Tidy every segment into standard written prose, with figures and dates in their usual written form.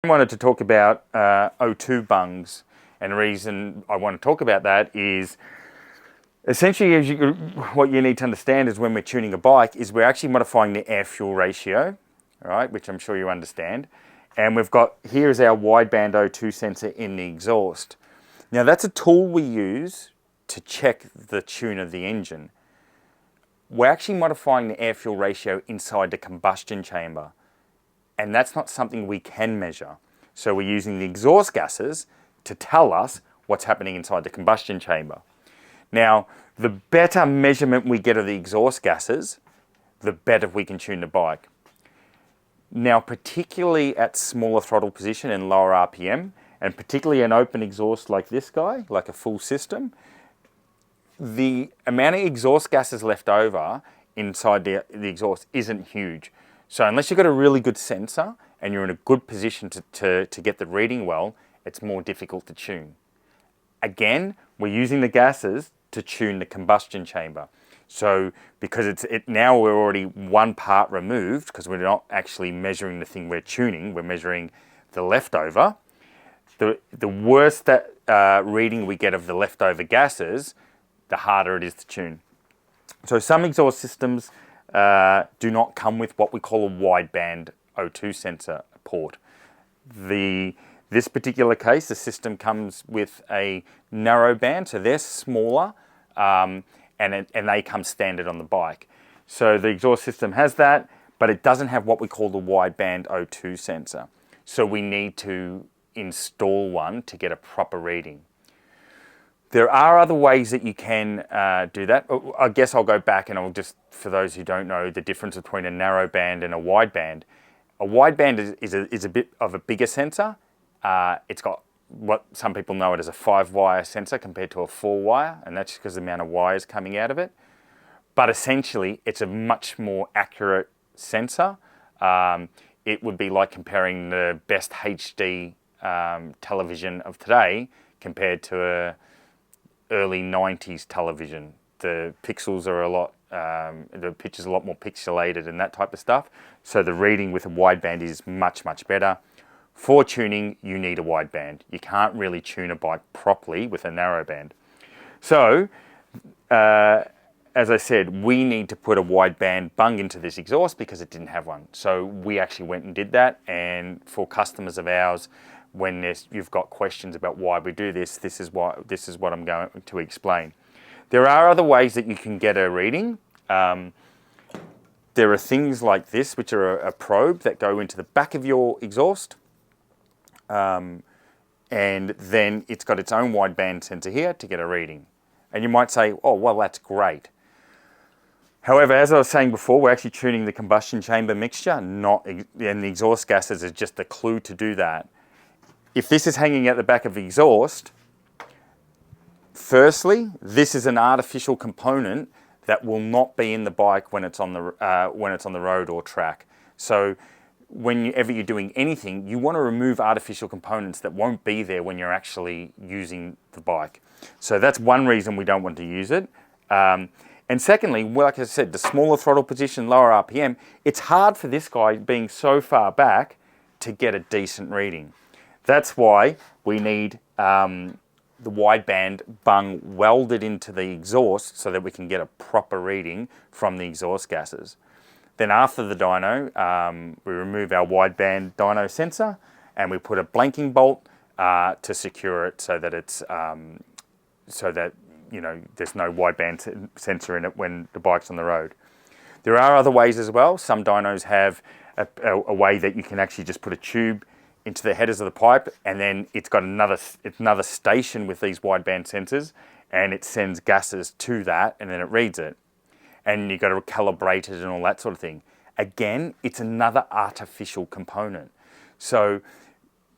I wanted to talk about O2 bungs, and the reason I want to talk about that is essentially what you need to understand is when we're tuning a bike is we're actually modifying the air-fuel ratio, all right, which I'm sure you understand. And we've got, here's our wideband O2 sensor in the exhaust. Now that's a tool we use to check the tune of the engine. We're actually modifying the air-fuel ratio inside the combustion chamber. And that's not something we can measure. So we're using the exhaust gases to tell us what's happening inside the combustion chamber. Now, the better measurement we get of the exhaust gases, the better we can tune the bike. Now, particularly at smaller throttle position and lower RPM, and particularly an open exhaust like this guy, like a full system, the amount of exhaust gases left over inside the exhaust isn't huge. So unless you've got a really good sensor and you're in a good position to get the reading well, it's more difficult to tune. Again, we're using the gases to tune the combustion chamber. So because now we're already one part removed, because we're not actually measuring the thing we're tuning, we're measuring the leftover. The worse that reading we get of the leftover gases, the harder it is to tune. So some exhaust systems do not come with what we call a wideband O2 sensor port. This particular case, the system comes with a narrow band, so they're smaller, and they come standard on the bike. So the exhaust system has that, but it doesn't have what we call the wideband O2 sensor. So we need to install one to get a proper reading. There are other ways that you can do that. I guess I'll go back and I'll just, for those who don't know, the difference between a narrow band and a wideband. A wideband is a bit of a bigger sensor. It's got what some people know it as a 5-wire sensor compared to a 4-wire, and that's because of the amount of wires coming out of it. But essentially, it's a much more accurate sensor. It would be like comparing the best HD television of today compared to a early 90s television. The pixels are the picture's a lot more pixelated and that type of stuff. So the reading with a wideband is much, much better. For tuning, you need a wideband. You can't really tune a bike properly with a narrow band. So, as I said, we need to put a wideband bung into this exhaust because it didn't have one. So we actually went and did that, and for customers of ours, when you've got questions about why we do this, this is what I'm going to explain. There are other ways that you can get a reading. There are things like this, which are a probe that go into the back of your exhaust. And then it's got its own wideband sensor here to get a reading. And you might say, oh, well, that's great. However, as I was saying before, we're actually tuning the combustion chamber mixture, and the exhaust gases is just a clue to do that. If this is hanging at the back of the exhaust, firstly, this is an artificial component that will not be in the bike when it's on the road or track. So whenever you're doing anything, you want to remove artificial components that won't be there when you're actually using the bike. So that's one reason we don't want to use it. And secondly, like I said, the smaller throttle position, lower RPM, it's hard for this guy being so far back to get a decent reading. That's why we need the wideband bung welded into the exhaust so that we can get a proper reading from the exhaust gases. Then after the dyno, we remove our wideband dyno sensor and we put a blanking bolt to secure it so that it's there's no wideband sensor in it when the bike's on the road. There are other ways as well. Some dynos have a way that you can actually just put a tube into the headers of the pipe, and then it's got another station with these wideband sensors, and it sends gases to that, and then it reads it. And you've got to calibrate it and all that sort of thing. Again, it's another artificial component. So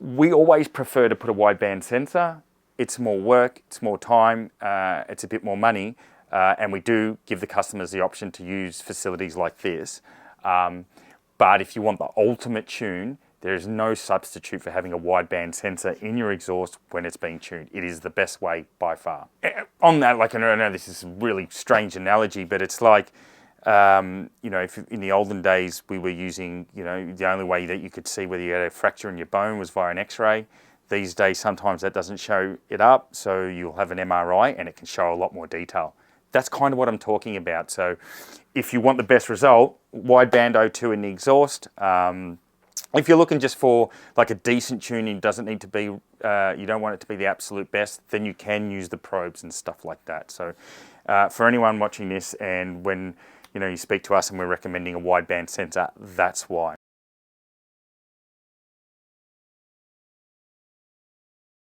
we always prefer to put a wideband sensor. It's more work, it's more time, it's a bit more money, and we do give the customers the option to use facilities like this. But if you want the ultimate tune, there is no substitute for having a wideband sensor in your exhaust when it's being tuned. It is the best way by far. On that, like I know this is a really strange analogy, but it's like You know, if in the olden days we were using, you know, the only way that you could see whether you had a fracture in your bone was via an X-ray. These days, sometimes that doesn't show it up, so you'll have an MRI and it can show a lot more detail. That's kind of what I'm talking about. So if you want the best result, wideband O2 in the exhaust. If you're looking just for like a decent tuning, doesn't need to be, you don't want it to be the absolute best, then you can use the probes and stuff like that. So for anyone watching this, and when you speak to us and we're recommending a wideband sensor, that's why.